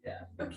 Yeah. Okay.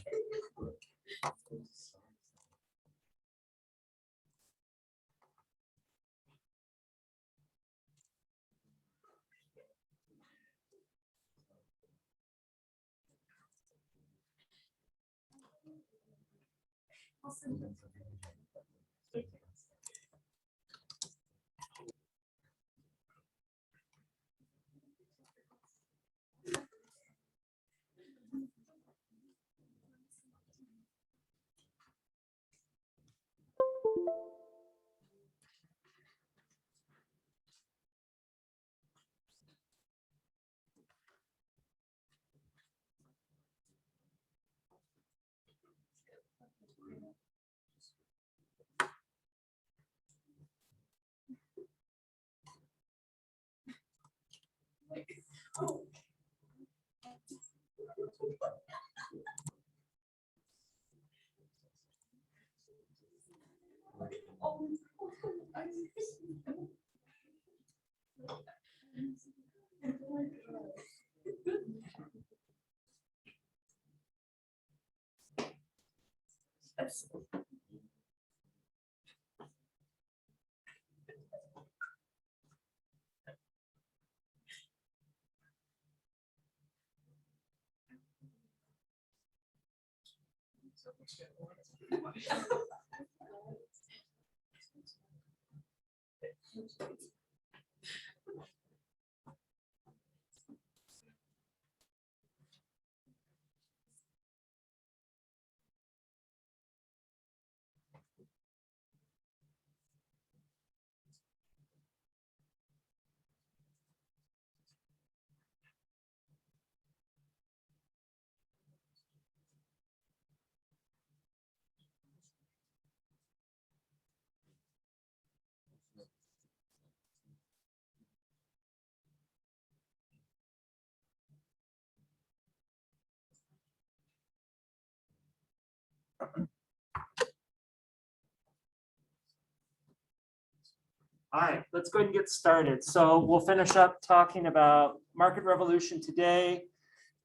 All right, let's go ahead and get started. So we'll finish up talking about market revolution today,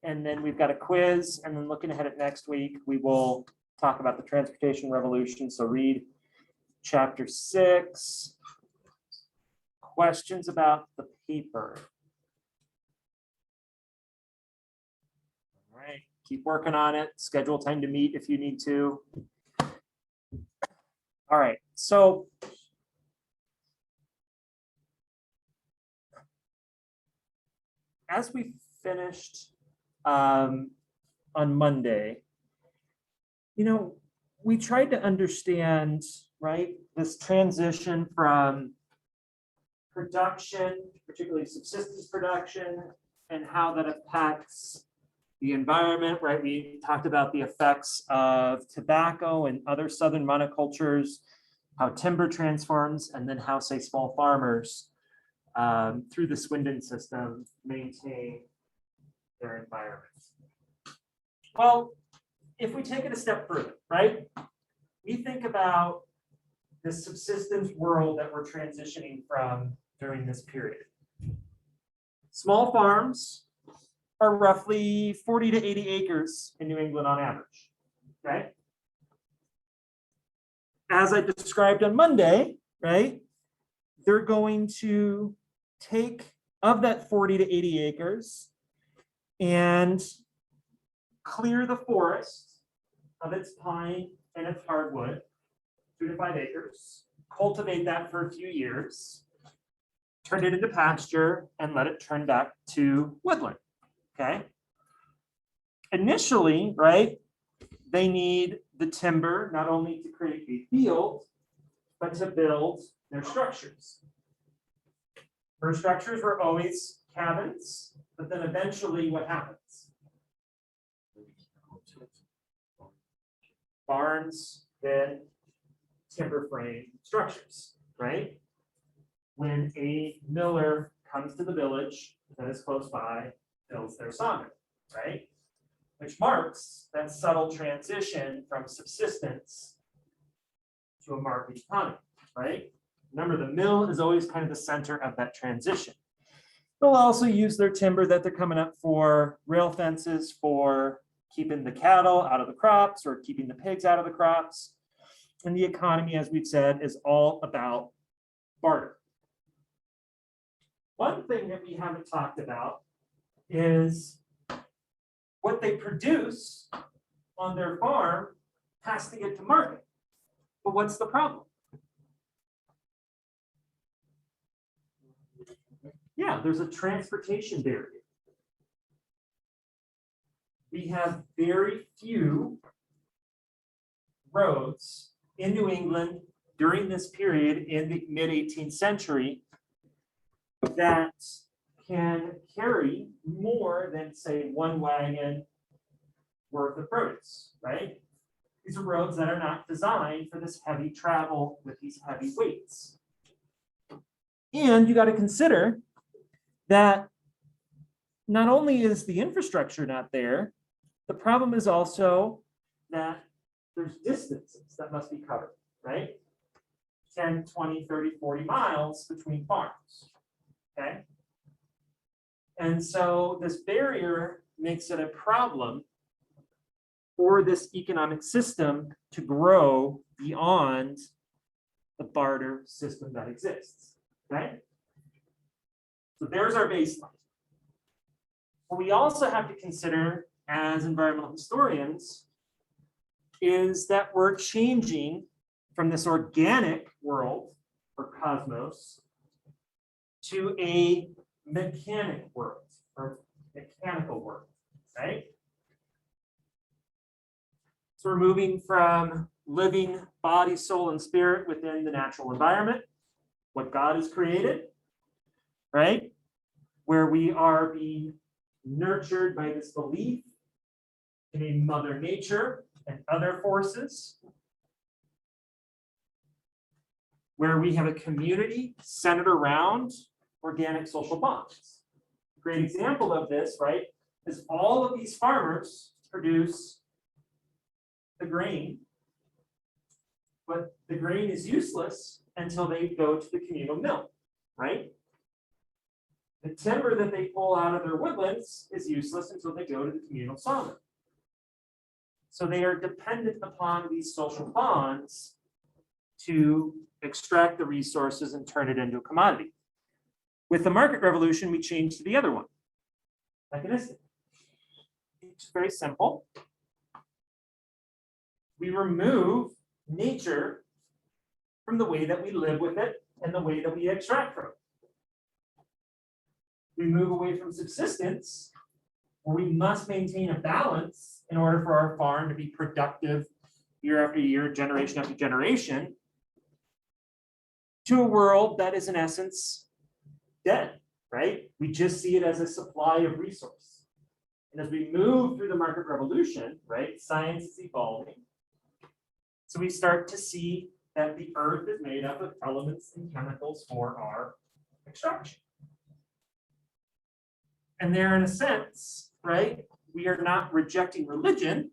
and then we've got a quiz, and then looking ahead at next week, we will talk about the transportation revolution. So read chapter 6. Questions about the paper. All right, keep working on it. Schedule time to meet if you need to. All right, so as we finished on Monday, we tried to understand, right, this transition from production, particularly subsistence production, and how that affects the environment, right? We talked about the effects of tobacco and other southern monocultures, how timber transforms, and then how, say, small farmers through the Swindon system maintain their environment. Well, if we take it a step further, right? We think about the subsistence world that we're transitioning from during this period. Small farms are roughly 40 to 80 acres in New England on average, okay? As I described on Monday, right? They're going to take of that 40 to 80 acres and clear the forest of its pine and its hardwood, 2 to 5 acres, cultivate that for a few years, turn it into pasture, and let it turn back to woodland, okay? Initially, right, they need the timber not only to create a field, but to build their structures. First structures were always cabins, but then eventually what happens? Barns, then timber frame structures, right? When a miller comes to the village that is close by, builds their sawmill, right? Which marks that subtle transition from subsistence to a market economy, right? Remember, the mill is always kind of the center of that transition. They'll also use their timber that they're coming up for rail fences, for keeping the cattle out of the crops or keeping the pigs out of the crops. And the economy, as we've said, is all about barter. One thing that we haven't talked about is what they produce on their farm has to get to market. But what's the problem? Yeah, there's a transportation barrier. We have very few roads in New England during this period in the mid-18th century that can carry more than, say, one wagon worth of produce, right? These are roads that are not designed for this heavy travel with these heavy weights. And you got to consider that not only is the infrastructure not there, the problem is also that there's distances that must be covered, right? 10, 20, 30, 40 miles between farms, okay? And so this barrier makes it a problem for this economic system to grow beyond the barter system that exists, okay? So there's our baseline. What we also have to consider as environmental historians is that we're changing from this organic world or cosmos to a mechanic world or mechanical world, right? So we're moving from living body, soul, and spirit within the natural environment, what God has created, right? Where we are being nurtured by this belief in a mother nature and other forces, where we have a community centered around organic social bonds. A great example of this, right, is all of these farmers produce the grain, but the grain is useless until they go to the communal mill, right? The timber that they pull out of their woodlands is useless until they go to the communal sawmill. So they are dependent upon these social bonds to extract the resources and turn it into a commodity. With the market revolution, we changed to the other one, mechanistic. It's very simple. We remove nature from the way that we live with it and the way that we extract from it. We move away from subsistence, where we must maintain a balance in order for our farm to be productive year after year, generation after generation, to a world that is in essence dead, right? We just see it as a supply of resource. And as we move through the market revolution, right, science is evolving. So we start to see that the earth is made up of elements and chemicals for our extraction. And there, in a sense, right, we are not rejecting religion,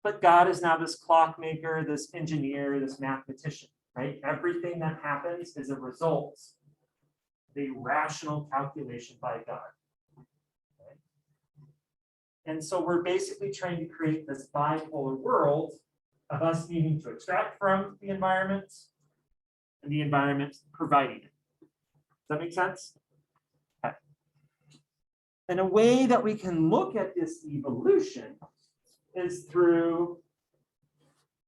but God is now this clockmaker, this engineer, this mathematician, right? Everything that happens is a result of a rational calculation by God. Okay? And so we're basically trying to create this bipolar world of us needing to extract from the environment and the environment providing it. Does that make sense? Okay. And a way that we can look at this evolution is through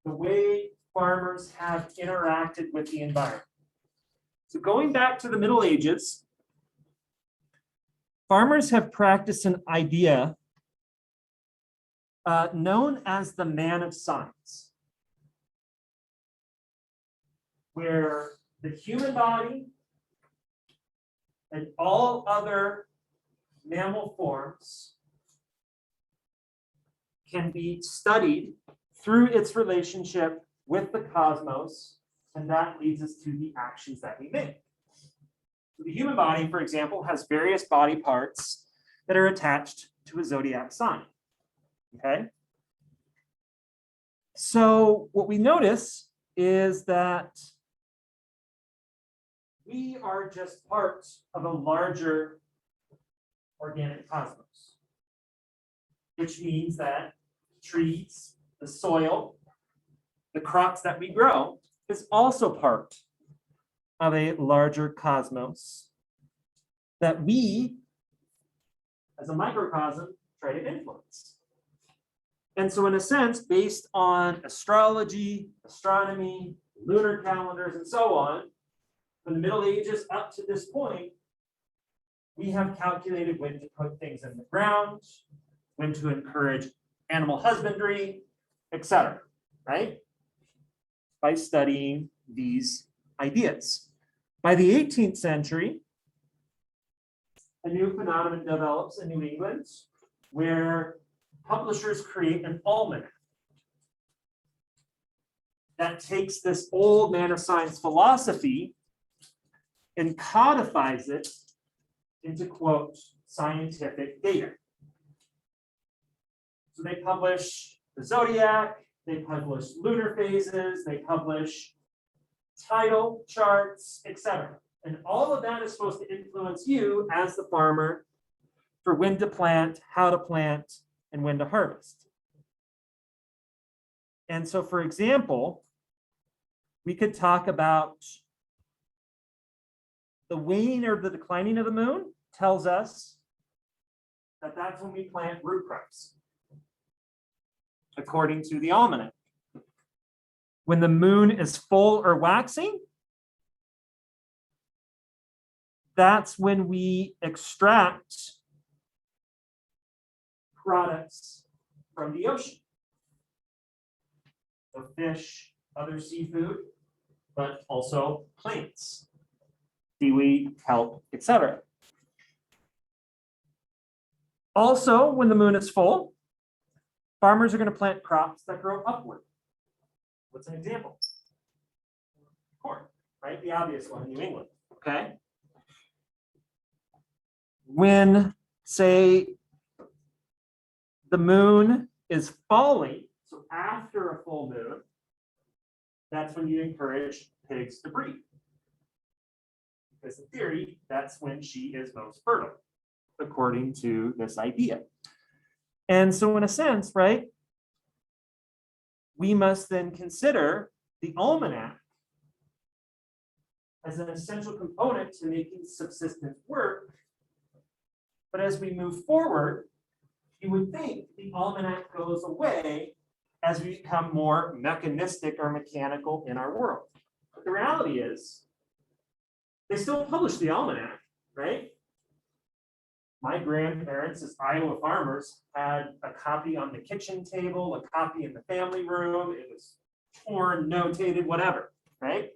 the way farmers have interacted with the environment. So going back to the Middle Ages, farmers have practiced an idea known as the man of science, where the human body and all other mammal forms can be studied through its relationship with the cosmos, and that leads us to the actions that we make. So the human body, for example, has various body parts that are attached to a zodiac sign. Okay? So what we notice is that we are just parts of a larger organic cosmos. which means that trees, the soil, the crops that we grow is also part of a larger cosmos that we, as a microcosm, try to influence. And so in a sense, based on astrology, astronomy, lunar calendars, and so on, from the Middle Ages up to this point, we have calculated when to put things in the ground, when to encourage animal husbandry, etc., right? By studying these ideas. By the 18th century, a new phenomenon develops in New England where publishers create an almanac that takes this old man of science philosophy and codifies it into, quote, scientific data. So they publish the zodiac, they publish lunar phases, they publish tidal charts, etc. And all of that is supposed to influence you as the farmer for when to plant, how to plant, and when to harvest. And so, for example, we could talk about the waning or the declining of the moon tells us that that's when we plant root crops, according to the almanac. When the moon is full or waxing, that's when we extract products from the ocean. So fish, other seafood, but also plants, seaweed, kelp, etc. Also, when the moon is full, farmers are going to plant crops that grow upward. What's an example? Corn, right? The obvious one in New England, okay? When, say, the moon is falling, so after a full moon, that's when you encourage pigs to breed. Because in theory, that's when she is most fertile, according to this idea. And so in a sense, right, we must then consider the almanac as an essential component to making subsistence work. But as we move forward, you would think the almanac goes away as we become more mechanistic or mechanical in our world. But the reality is, they still publish the almanac, right? My grandparents, as Iowa farmers, had a copy on the kitchen table, a copy in the family room. It was torn, notated, whatever, right?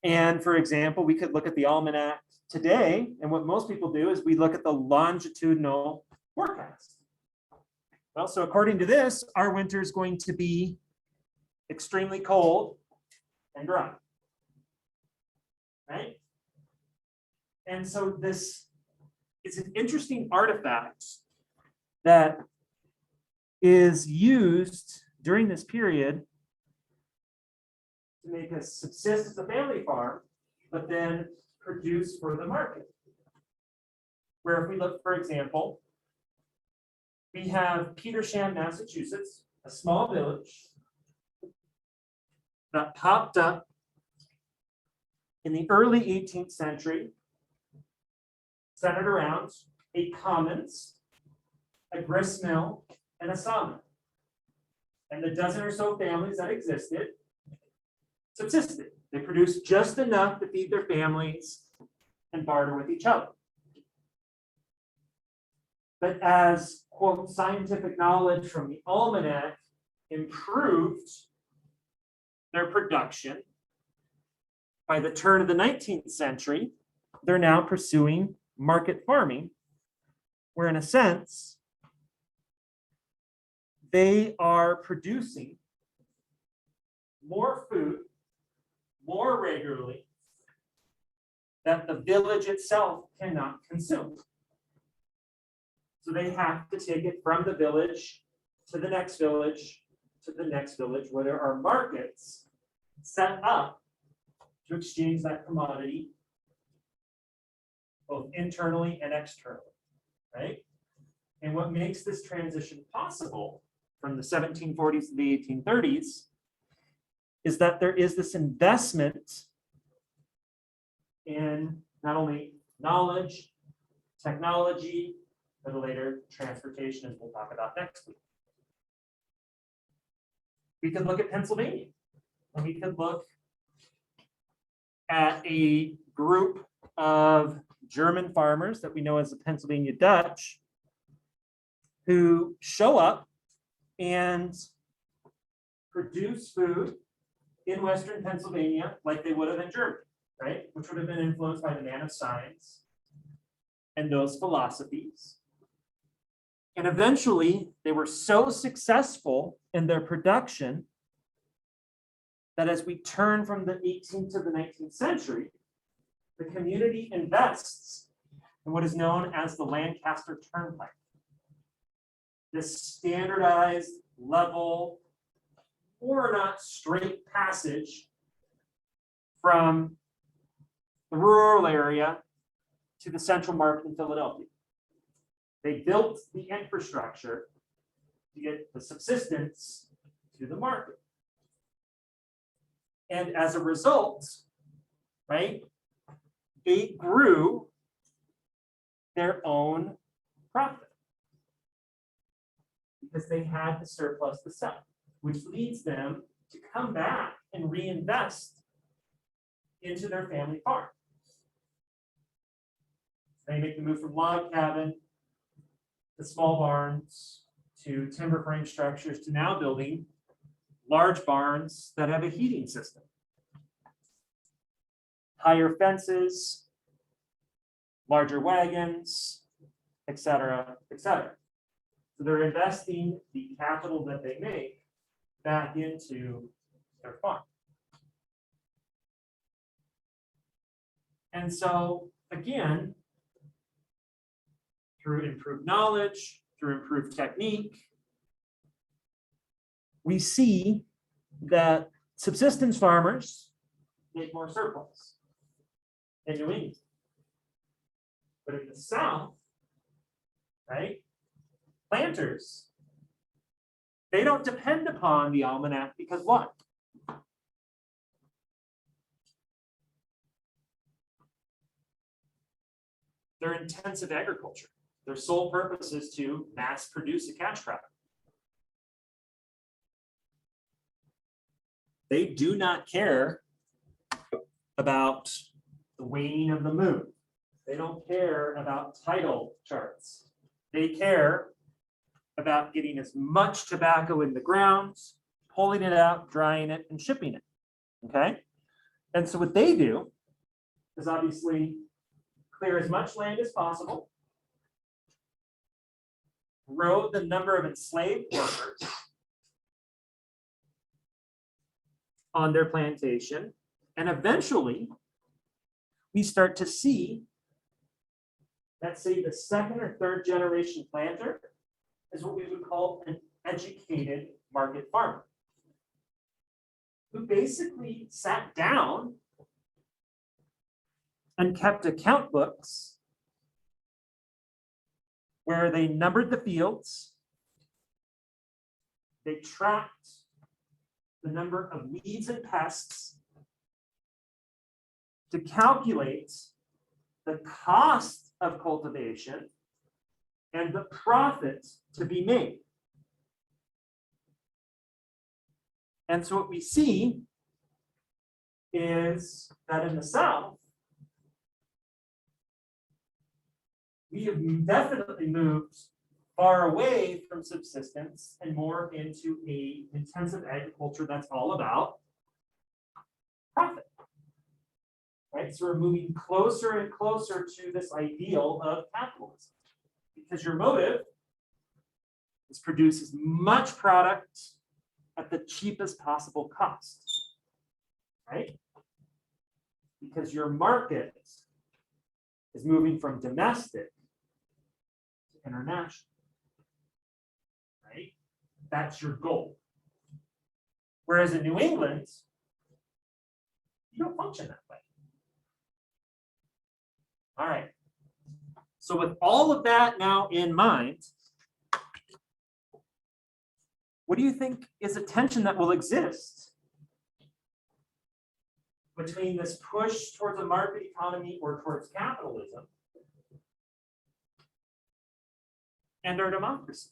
And for example, we could look at the almanac today, and what most people do is we look at the longitudinal forecast. Well, so according to this, our winter is going to be extremely cold and dry, right? And so this is an interesting artifact that is used during this period to make us subsist as a family farm, but then produce for the market. Where if we look, for example, we have Petersham, Massachusetts, a small village that popped up in the early 18th century, centered around a commons, a grist mill, and a sawmill. And the dozen or so families that existed subsisted. They produced just enough to feed their families and barter with each other. But as, quote, scientific knowledge from the almanac improved their production, by the turn of the 19th century, they're now pursuing market farming, where in a sense, they are producing more food more regularly that the village itself cannot consume. So they have to take it from the village to the next village to the next village, where there are markets set up to exchange that commodity both internally and externally, right? And what makes this transition possible from the 1740s to the 1830s is that there is this investment in not only knowledge, technology, but later transportation, as we'll talk about next week. We could look at Pennsylvania, and we could look at a group of German farmers that we know as the Pennsylvania Dutch, who show up and produce food in Western Pennsylvania like they would have in Germany, right? Which would have been influenced by the man of science and those philosophies. And eventually, they were so successful in their production that as we turn from the 18th to the 19th century, the community invests in what is known as the Lancaster Turnpike. This standardized, level, or not straight passage from the rural area to the central market in Philadelphia. They built the infrastructure to get the subsistence to the market. And as a result, right, they grew their own profit because they had the surplus to sell, which leads them to come back and reinvest into their family farm. They make the move from log cabin to small barns to timber frame structures to now building large barns that have a heating system, higher fences, larger wagons, et cetera, et cetera. So they're investing the capital that they make back into their farm. And so, again, through improved knowledge, through improved technique, we see that subsistence farmers make more surplus in New England. But in the South, right, planters, they don't depend upon the almanac because what? They're intensive agriculture. Their sole purpose is to mass produce a cash crop. They do not care about the waning of the moon. They don't care about tidal charts. They care about getting as much tobacco in the ground, pulling it out, drying it, and shipping it. Okay? And so what they do is obviously clear as much land as possible, grow the number of enslaved workers on their plantation, and eventually we start to see that, say, the second or third generation planter is what we would call an educated market farmer, who basically sat down and kept account books where they numbered the fields, they tracked the number of weeds and pests to calculate the cost of cultivation and the profit to be made. And so what we see is that in the South, we have definitely moved far away from subsistence and more into a intensive agriculture that's all about profit. Right? So we're moving closer and closer to this ideal of capitalism, because your motive is produce as much product at the cheapest possible cost, right? Because your market is moving from domestic to international, right? That's your goal. Whereas in New England, you don't function that way. All right. So with all of that now in mind, what do you think is a tension that will exist between this push towards a market economy or towards capitalism and our democracy?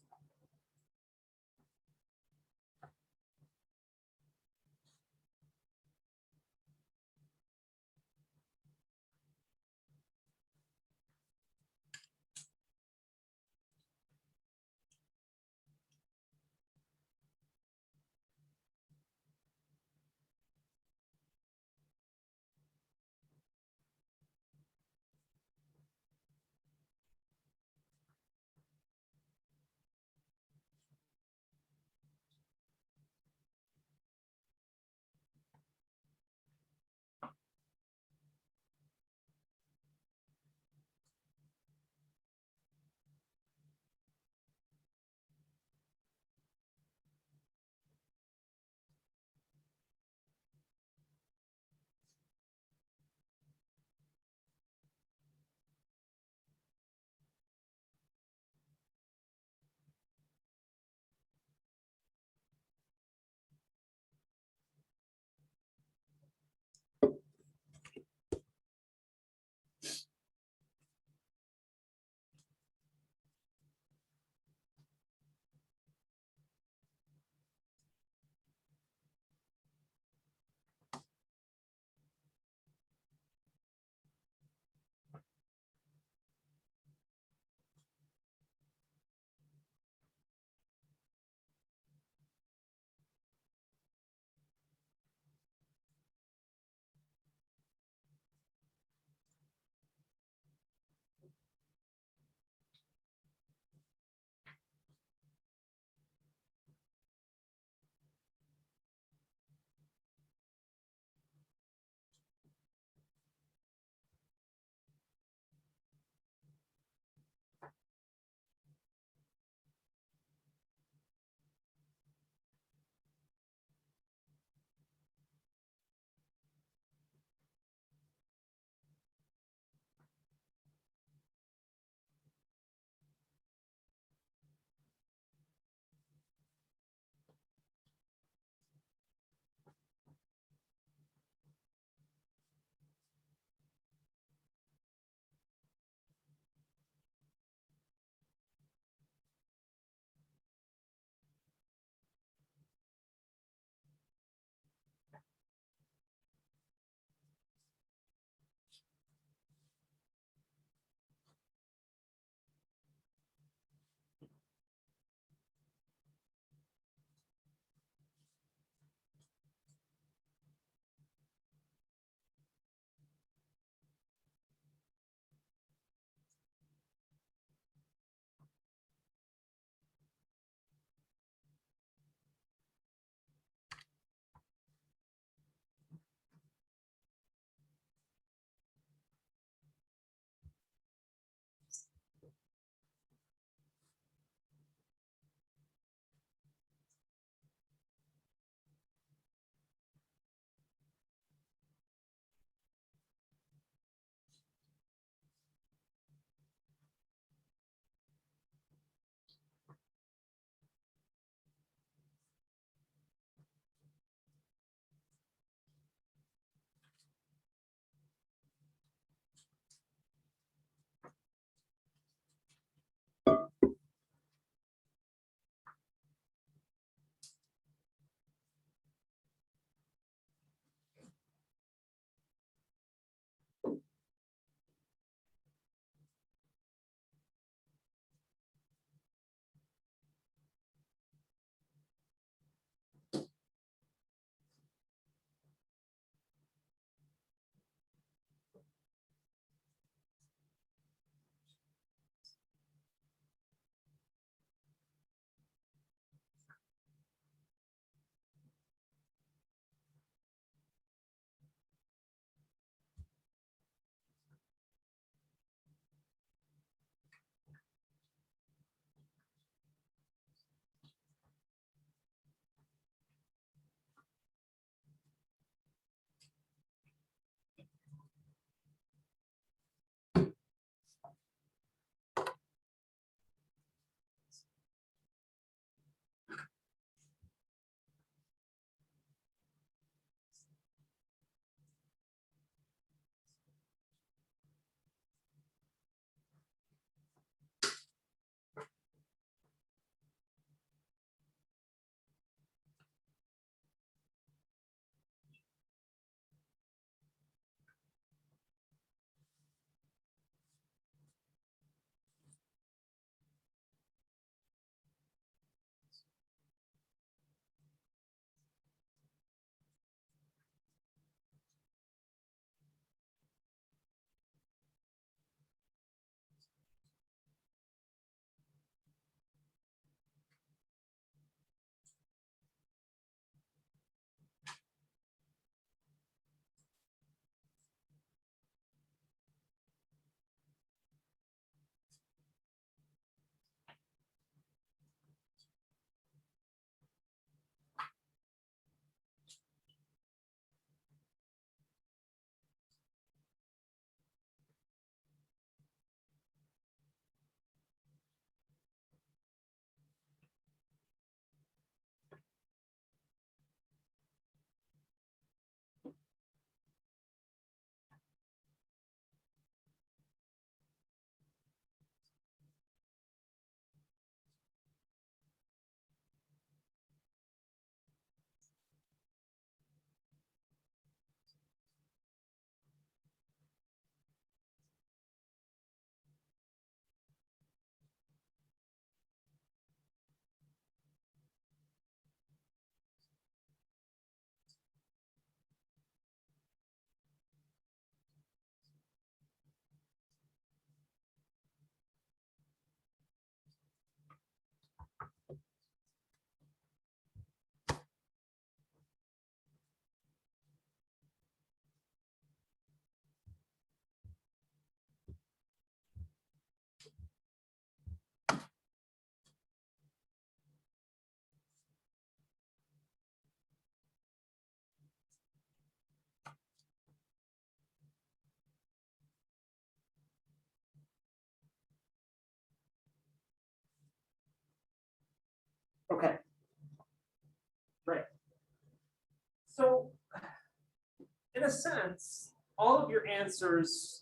in a sense, all of your answers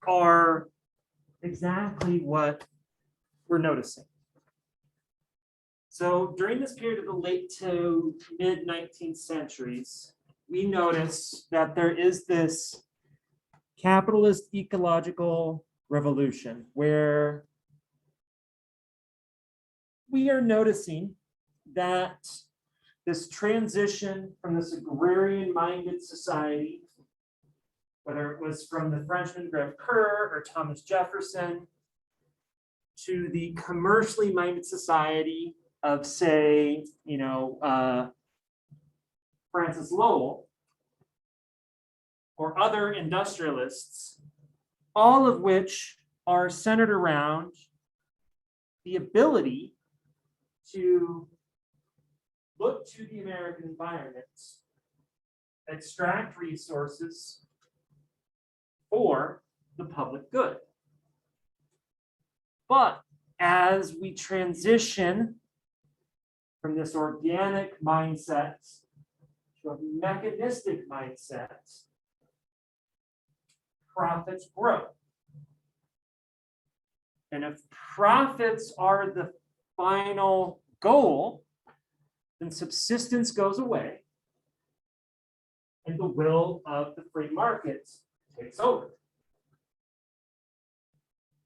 are exactly what we're noticing. So during this period of the late to mid 19th centuries, we notice that there is this capitalist ecological revolution where we are noticing that this transition from this agrarian-minded society, whether it was from the Frenchman Greve Kerr or Thomas Jefferson, to the commercially minded society of, say, Francis Lowell or other industrialists, all of which are centered around the ability to look to the American environment, extract resources for the public good. But as we transition from this organic mindset to a mechanistic mindset, profits grow. And if profits are the final goal, then subsistence goes away and the will of the free market takes over.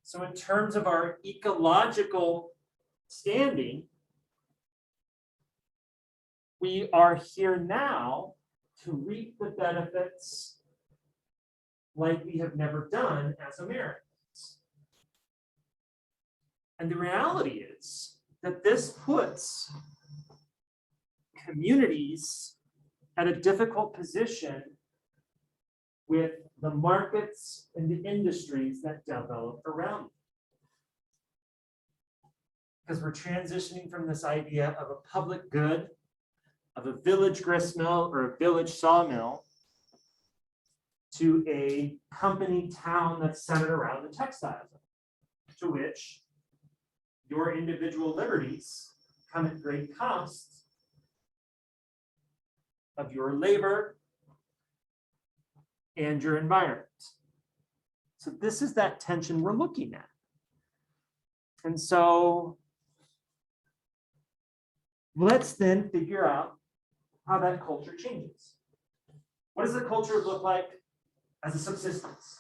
So in terms of our ecological standing, we are here now to reap the benefits like we have never done as Americans. And the reality is that this puts communities at a difficult position with the markets and the industries that develop around them. Because we're transitioning from this idea of a public good, of a village gristmill or a village sawmill, to a company town that's centered around the textiles, to which your individual liberties come at great cost of your labor and your environment. So this is that tension we're looking at. And so let's then figure out how that culture changes. What does the culture look like as a subsistence?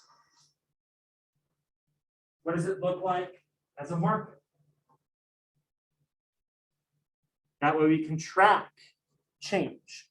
What does it look like as a market? That way we can track change.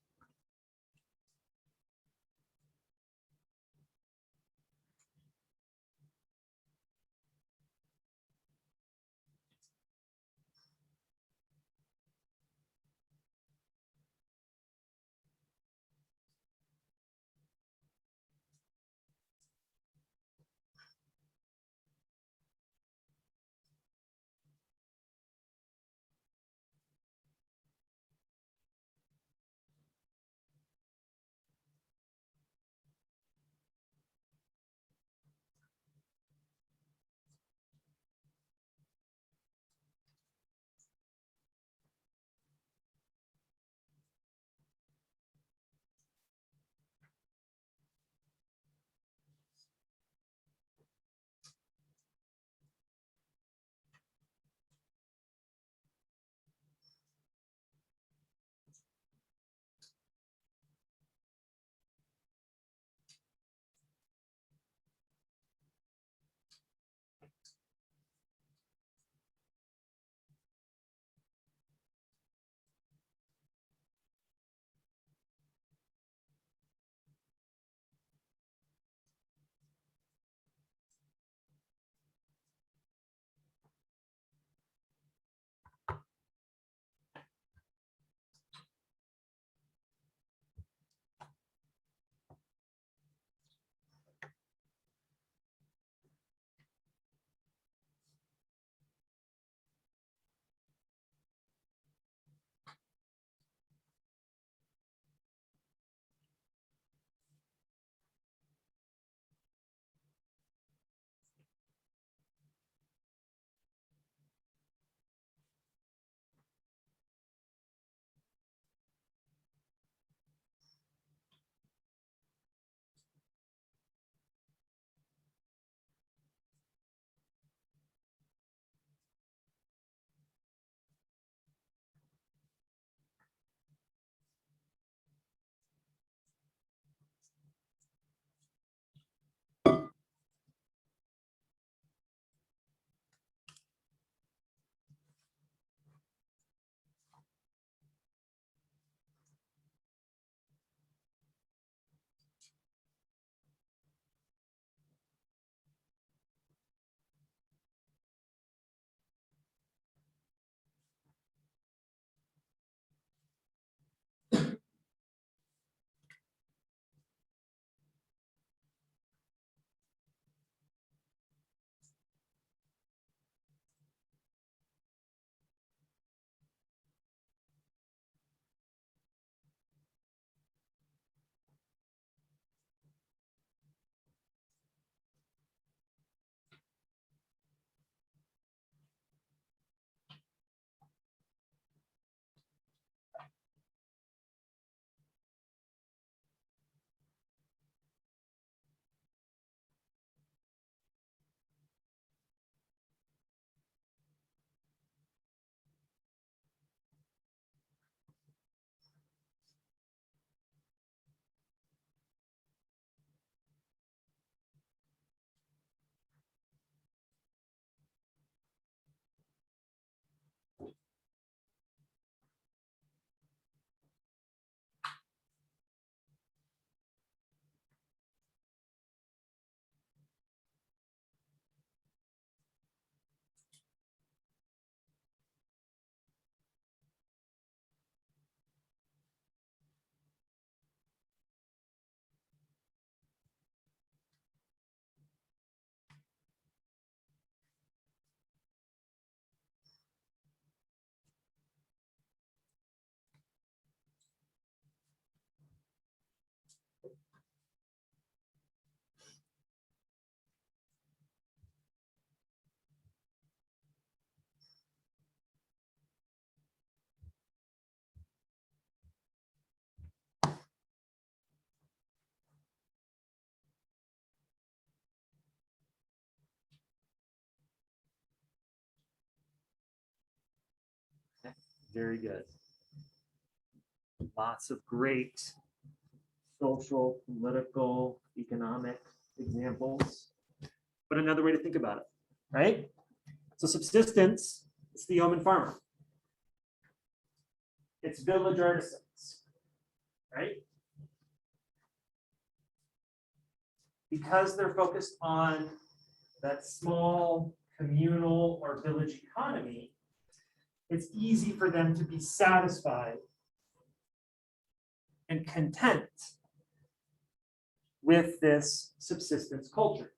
Very good. Lots of great social, political, economic examples. But another way to think about it, right? So subsistence, it's the yeoman farmer. It's village artisans, right? Because they're focused on that small communal or village economy, it's easy for them to be satisfied and content with this subsistence culture,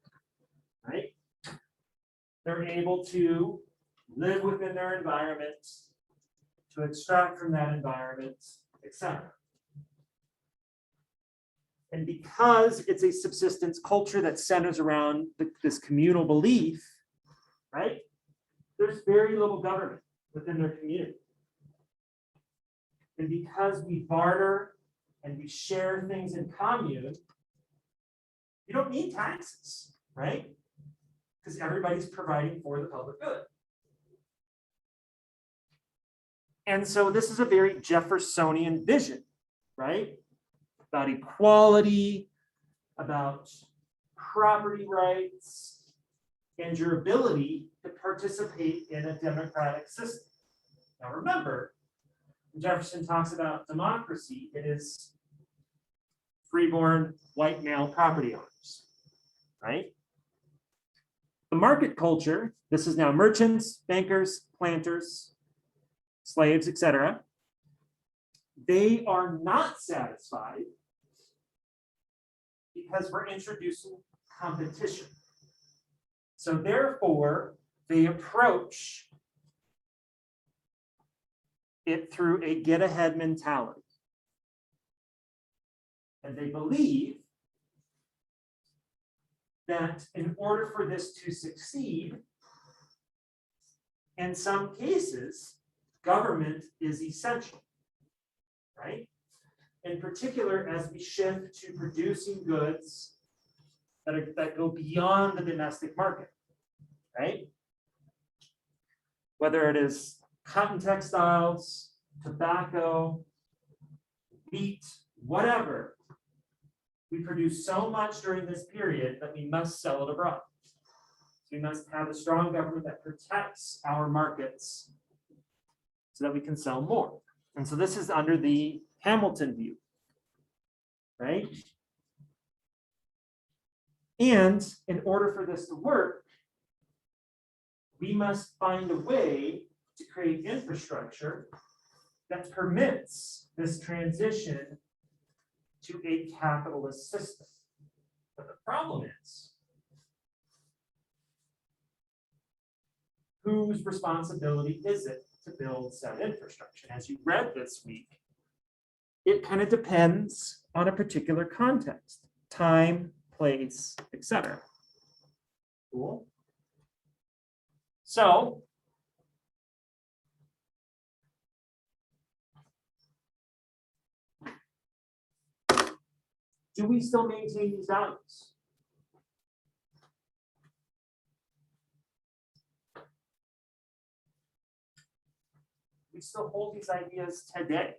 right? They're able to live within their environment, to extract from that environment, etc. And because it's a subsistence culture that centers around this communal belief, right? There's very little government within their community. And because we barter and we share things in commune, you don't need taxes, right? Because everybody's providing for the public good. And so this is a very Jeffersonian vision, right? About equality, about property rights, and your ability to participate in a democratic system. Now remember, when Jefferson talks about democracy, it is freeborn white male property owners, right? The market culture, this is now merchants, bankers, planters, slaves, etc. They are not satisfied because we're introducing competition. So therefore, they approach it through a get-ahead mentality. And they believe that in order for this to succeed, in some cases, government is essential, right? In particular, as we shift to producing goods that go beyond the domestic market, right? Whether it is cotton textiles, tobacco, wheat, whatever, we produce so much during this period that we must sell it abroad. So we must have a strong government that protects our markets so that we can sell more. And so this is under the Hamilton view, right? And in order for this to work, we must find a way to create infrastructure that permits this transition to a capitalist system. But the problem is, whose responsibility is it to build said infrastructure? As you read this week, it kind of depends on a particular context, time, place, etc. Cool. So, do we still maintain these values? We still hold these ideas today.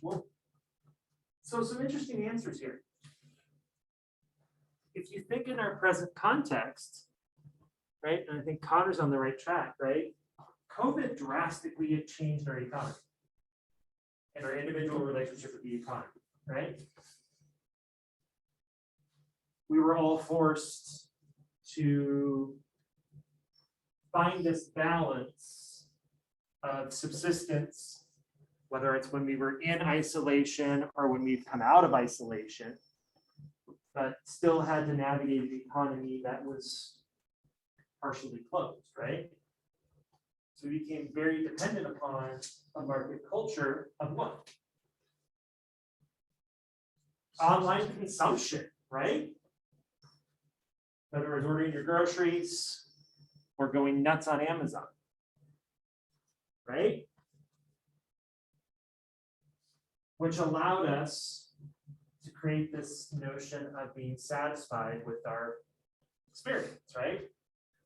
Well, so some interesting answers here. If you think in our present context, right, and I think Connor's on the right track, right? COVID drastically changed our economy and our individual relationship with the economy, right? We were all forced to find this balance of subsistence, whether it's when we were in isolation or when we've come out of isolation, but still had to navigate an economy that was partially closed, right? So we became very dependent upon a market culture of what? Online consumption, right? Whether it's ordering your groceries or going nuts on Amazon, right? Which allowed us to create this notion of being satisfied with our experience, right?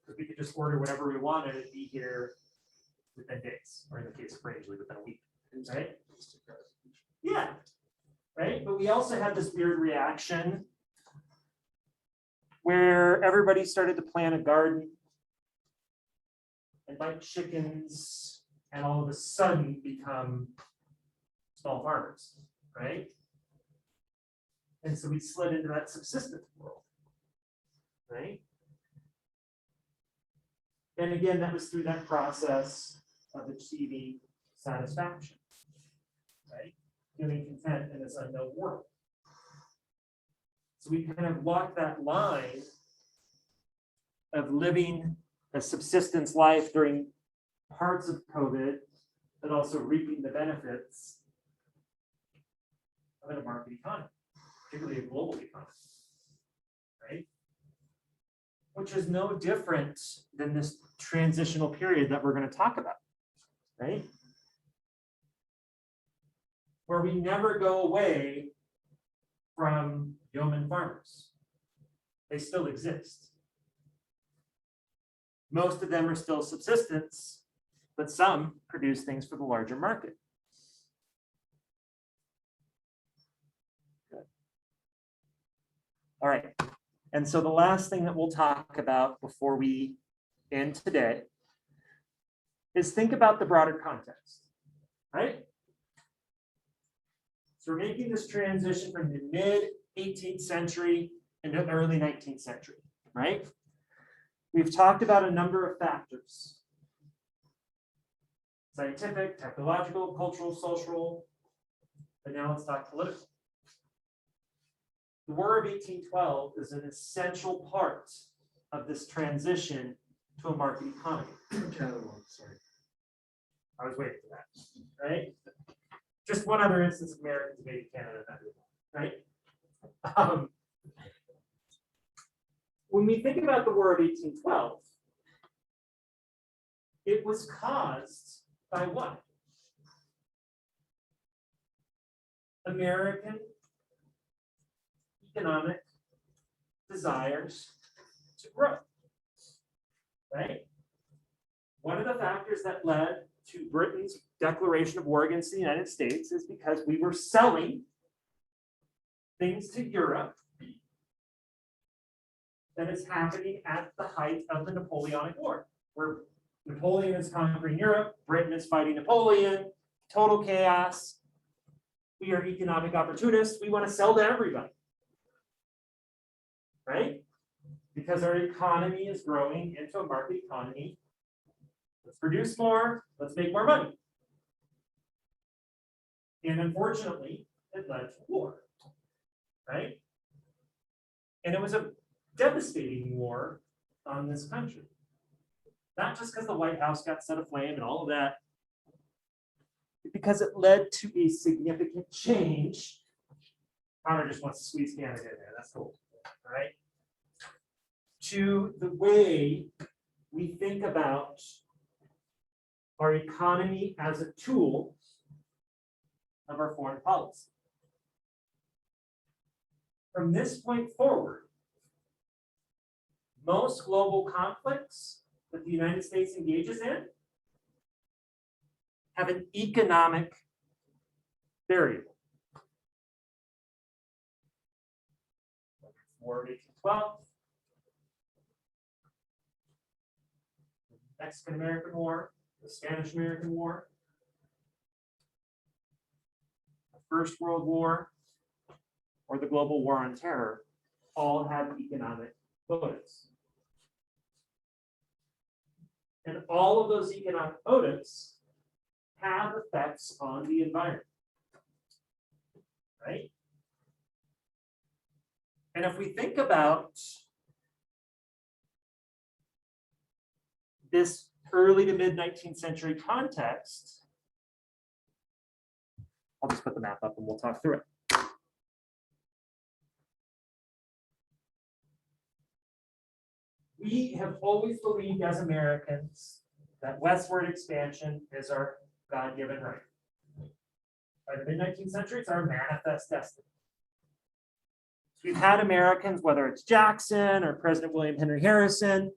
Because we could just order whatever we wanted and be here within days, or in the case of Rangely, within a week, right? Yeah, right? But we also had this weird reaction where everybody started to plant a garden and buy chickens and all of a sudden become small farmers, right? And so we slid into that subsistence world, right? And again, that was through that process of achieving satisfaction, right? Feeling content in this unknown world. So we kind of walked that line of living a subsistence life during parts of COVID, but also reaping the benefits of a market economy, particularly a global economy, right? Which is no different than this transitional period that we're going to talk about, right? Where we never go away from yeoman farmers. They still exist. Most of them are still subsistence, but some produce things for the larger market. Good. All right. And so the last thing that we'll talk about before we end today is think about the broader context, right? So we're making this transition from the mid-18th century into the early 19th century, right? We've talked about a number of factors: scientific, technological, cultural, social, but now let's talk political. The War of 1812 is an essential part of this transition to a market economy. Sorry. I was waiting for that, right? Just one other instance of Americans invading Canada, right? When we think about the War of 1812, it was caused by what? American economic desires to grow, right? One of the factors that led to Britain's declaration of war against the United States is because we were selling things to Europe that is happening at the height of the Napoleonic War, where Napoleon is conquering Europe, Britain is fighting Napoleon, total chaos. We are economic opportunists. We want to sell to everybody, right? Because our economy is growing into a market economy. Let's produce more, let's make more money. And unfortunately, it led to war, right? And it was a devastating war on this country. Not just because the White House got set aflame and all of that, because it led to a significant change. Connor just wants to squeeze Canada in there. That's cool, all right? To the way we think about our economy as a tool of our foreign policy. From this point forward, most global conflicts that the United States engages in have an economic variable. 4 of 1812. The Mexican-American War, the Spanish-American War, the First World War, or the Global War on Terror all have economic motives. And all of those economic motives have effects on the environment, right? And if we think about this early to mid 19th century context, I'll just put the map up and we'll talk through it. We have always believed as Americans that westward expansion is our God-given right. By the mid-19th century, it's our manifest destiny. So we've had Americans, whether it's Jackson or President William Henry Harrison,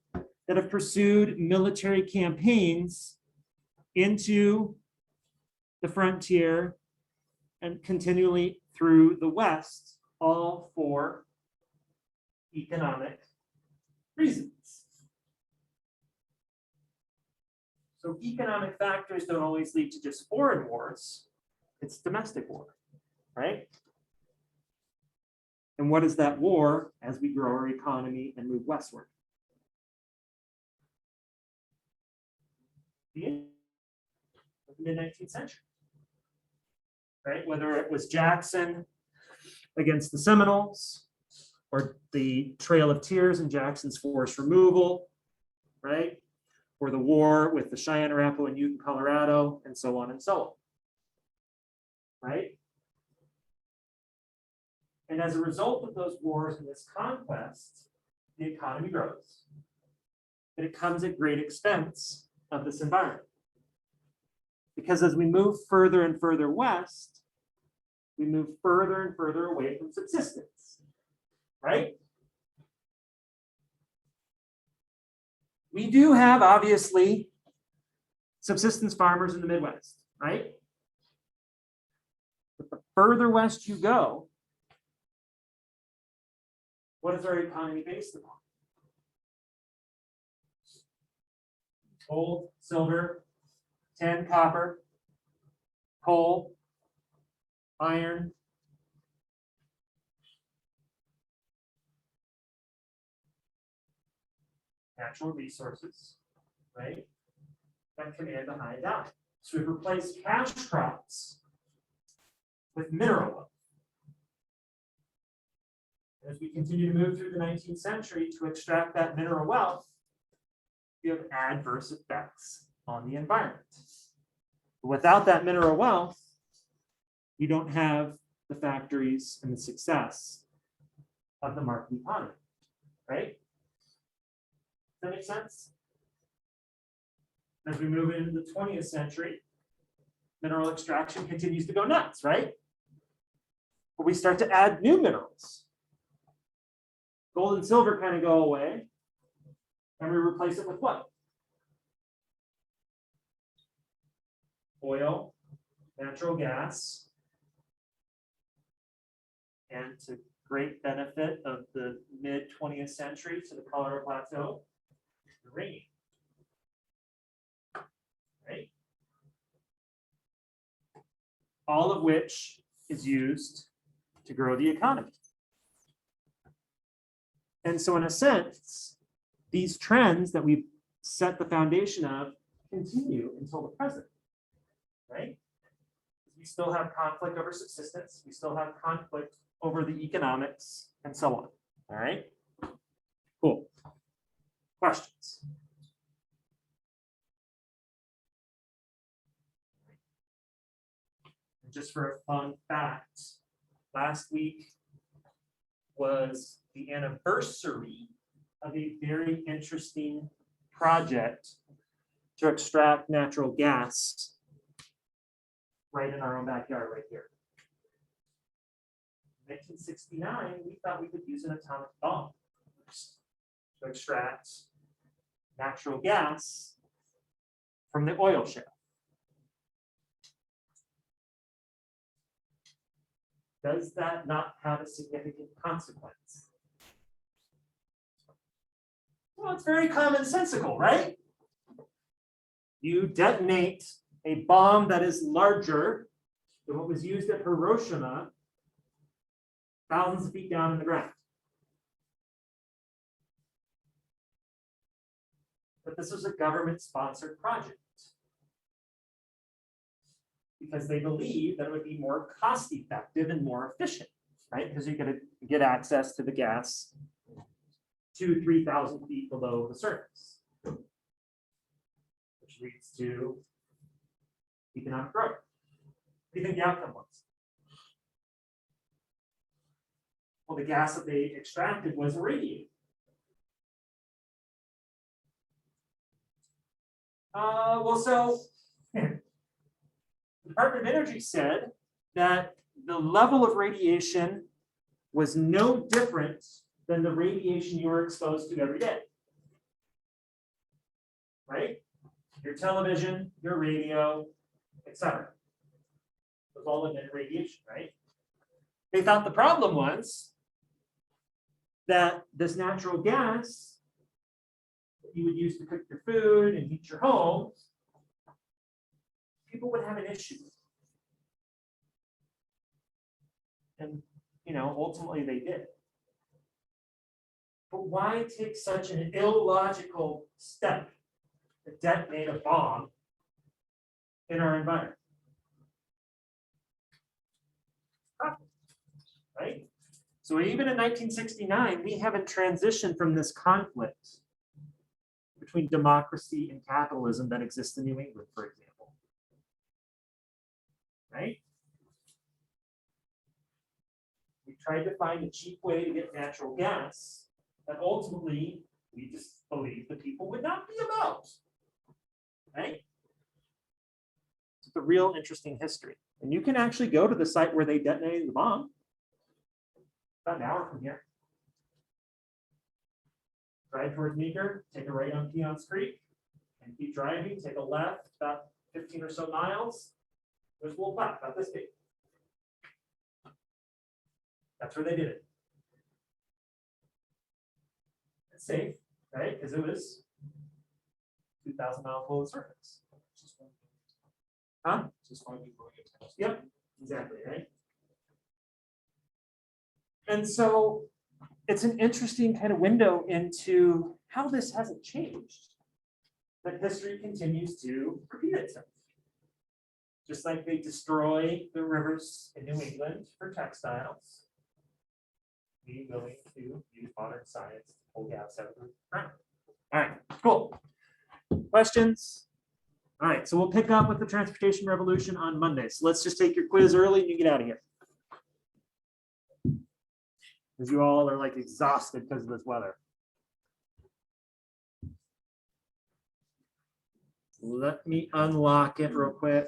that have pursued military campaigns into the frontier and continually through the West, all for economic reasons. So economic factors don't always lead to just foreign wars, it's domestic war, right? And what is that war as we grow our economy and move westward? The end of the mid-19th century, right? Whether it was Jackson against the Seminoles, or the Trail of Tears and Jackson's forced removal, right? Or the war with the Cheyenne, Arapaho, and Ute in Colorado, and so on and so on, right? And as a result of those wars and this conquest, the economy grows. But it comes at great expense of this environment. Because as we move further and further west, we move further and further away from subsistence, right? We do have, obviously, subsistence farmers in the Midwest, right? But the further west you go, what is our economy based upon? Gold, silver, tin, copper, coal, iron, natural resources, right? That command a high value. So we've replaced cash crops with mineral wealth. As we continue to move through the 19th century to extract that mineral wealth, you have adverse effects on the environment. But without that mineral wealth, you don't have the factories and the success of the market economy, right? Does that make sense? As we move into the 20th century, mineral extraction continues to go nuts, right? But we start to add new minerals. Gold and silver kind of go away, and we replace it with what? Oil, natural gas, and to great benefit of the mid-20th century to the Colorado Plateau, uranium. Right? All of which is used to grow the economy. And so in a sense, these trends that we've set the foundation of continue until the present, right? We still have conflict over subsistence. We still have conflict over the economics and so on, all right? Cool. Questions? Just for a fun fact, last week was the anniversary of a very interesting project to extract natural gas right in our own backyard right here. In 1969, we thought we could use an atomic bomb to extract natural gas from the oil shale. does that not have a significant consequence? Well, it's very commonsensical, right? You detonate a bomb that is larger than what was used at Hiroshima, thousands of feet down in the ground. But this was a government-sponsored project because they believed that it would be more cost-effective and more efficient, right? Because you're going to get access to the gas 2,000 to 3,000 feet below the surface, which leads to economic growth. What do you think the outcome was? Well, the gas that they extracted was irradiated. The Department of Energy said that the level of radiation was no different than the radiation you were exposed to every day. Right? Your television, your radio, etc. It was all emitted radiation, right? They thought the problem was that this natural gas that you would use to cook your food and heat your home, people would have an issue. And, ultimately they did. But why take such an illogical step to detonate a bomb in our environment? Right? So even in 1969, we haven't transitioned from this conflict between democracy and capitalism that exists in New England, for example. Right? We tried to find a cheap way to get natural gas that ultimately we just believed the people would not be about. Right? It's a real interesting history. And you can actually go to the site where they detonated the bomb. About an hour from here. Drive towards Meeker, take a right on Peons Creek, and keep driving, take a left about 15 or so miles. There's a little plaque about this big. That's where they did it. It's safe, right? Because it was 2,000 miles below the surface. Huh? Yep, exactly, right? And so it's an interesting kind of window into how this hasn't changed. But history continues to repeat itself. Just like they destroy the rivers in New England for textiles, be willing to use modern science to pull gas out of the ground. All right, cool. Questions? All right, so we'll pick up with the transportation revolution on Monday. So let's just take your quiz early and you get out of here. Because you all are like exhausted because of this weather. Let me unlock it real quick.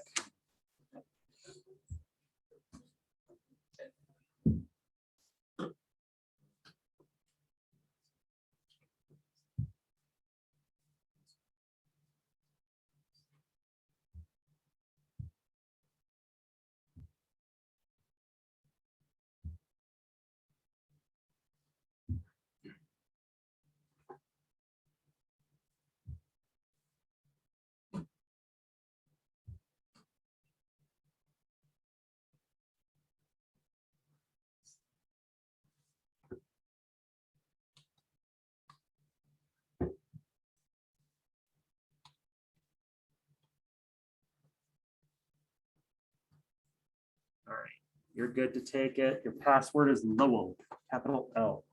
All right, you're good to take it. Your password is Lowell, capital L.